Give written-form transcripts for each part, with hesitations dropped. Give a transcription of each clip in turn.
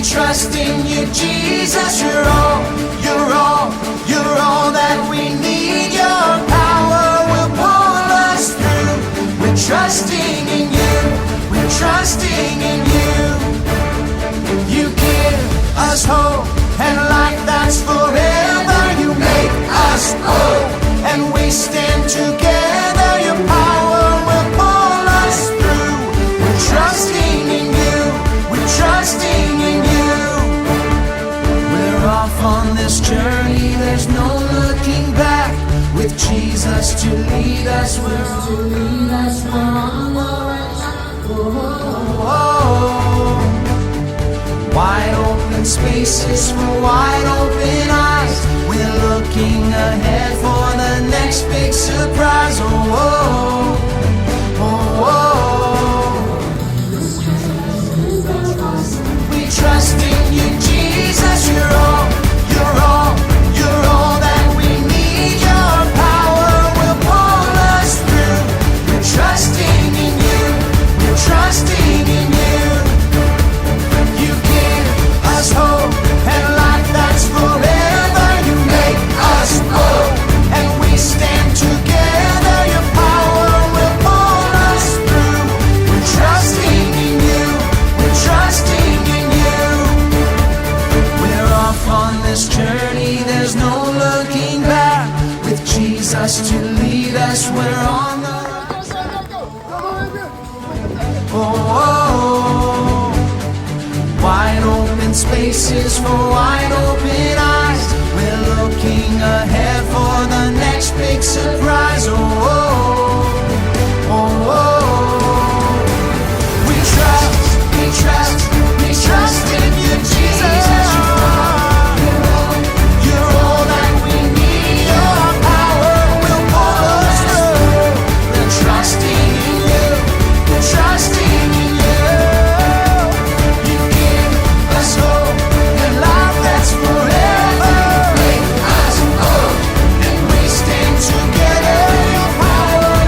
trust in you, Jesus. You're all, you're all, you're all that we need. Your power will pull us through. We're trusting in you. We're trusting in you. You give us hope and life that's forever. You make us whole and we stand together. Your power will pull us through. We're trusting in you. We're trusting in you. We're off on this journey. There's no looking back. With Jesus to lead us, we're on the way. Wide open spaces for wide open eyes. We're looking ahead for the next big surprise. Oh, oh, oh, oh. We trust in you, Jesus. You're all, you're all, you're all that we need. Your power will pull us through. We're trusting in you. We're trusting in you. You give us hope and life that's forever. You make us whole and we stand together. Your power will pull us through. We're trusting in you. We're trusting in you. We're off on this journey. There's no looking back. With Jesus to lead us, we're on the oh, oh. Wide open spaces for wide open eyes. We're looking ahead for the next big surprise. Oh, oh, oh, oh. We trust in you, Jesus. You're all that we need. Your power will pull us through. We're trusting in you. We're trusting in you. You give us hope and life that's forever. Make us whole and we stand together. Your power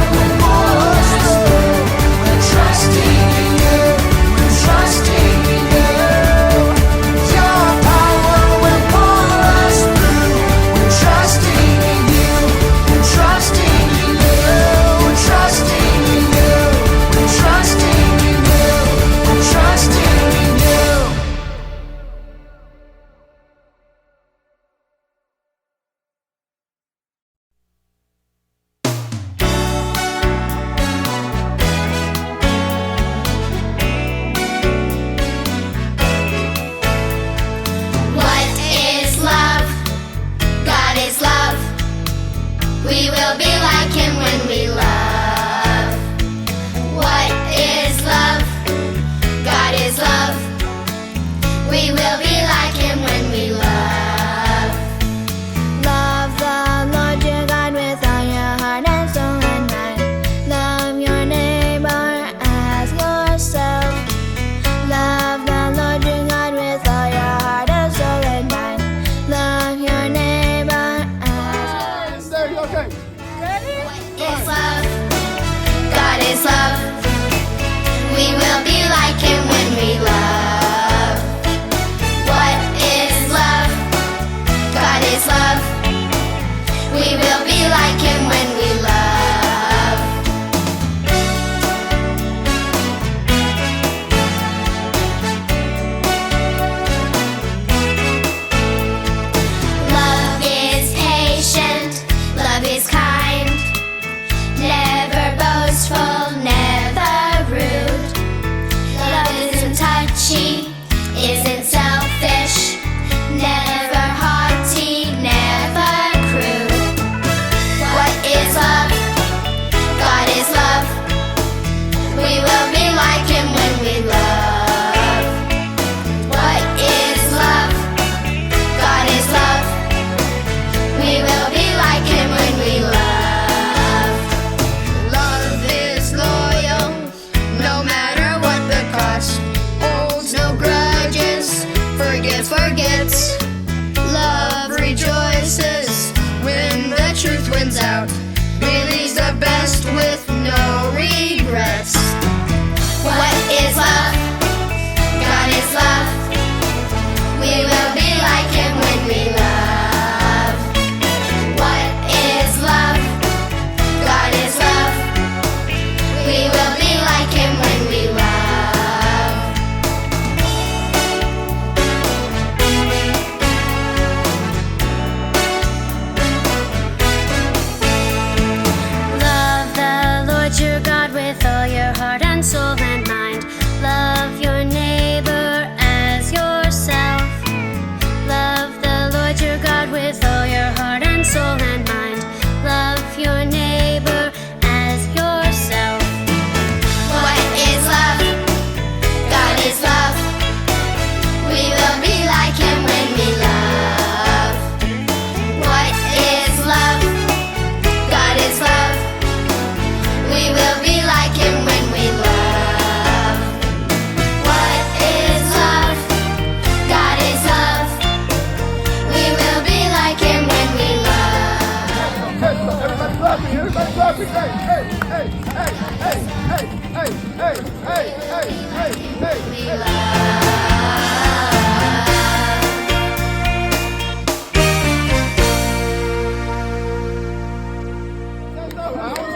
hey, hey, hey, hey, hey, hey.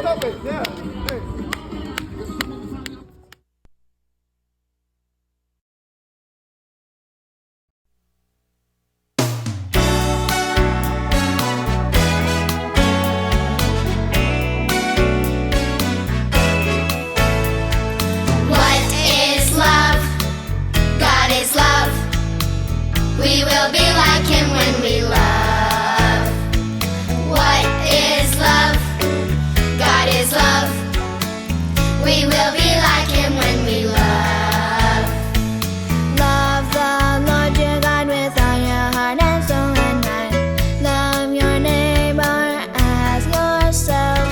Stop it, yeah. Hey. We will be like Him when we love. What is love? God is love. We will be like Him when we love. Love the Lord your God with all your heart and soul and mind. Love your neighbor as yourself.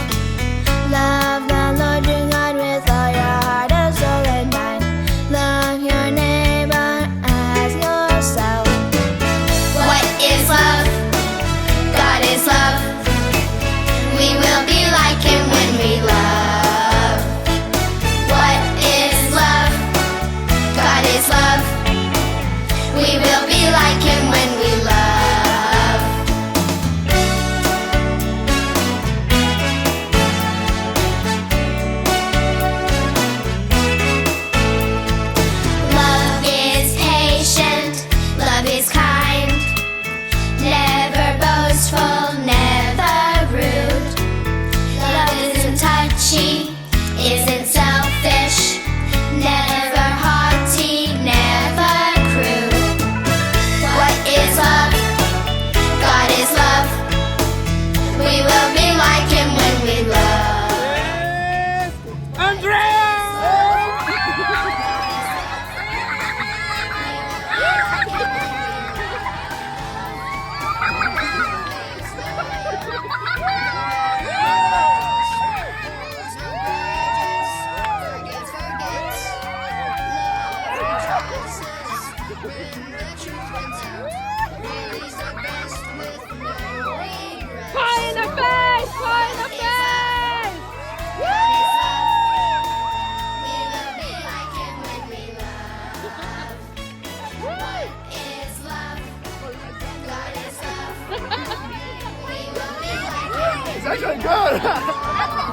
Love the Lord your God with all your heart and soul and mind. Love your neighbor as yourself. Is love, God is love. We will be like Him when we love. What is love? God is love. We will be like Him when we love. Love is patient, love is kind. Never boastful, never rude. Love isn't touchy, isn't selfish. Never haughty, never crude. What is love? God is love. We will be like Him when we love. Andrea! Pie in the face! Pie in the face! It's actually good.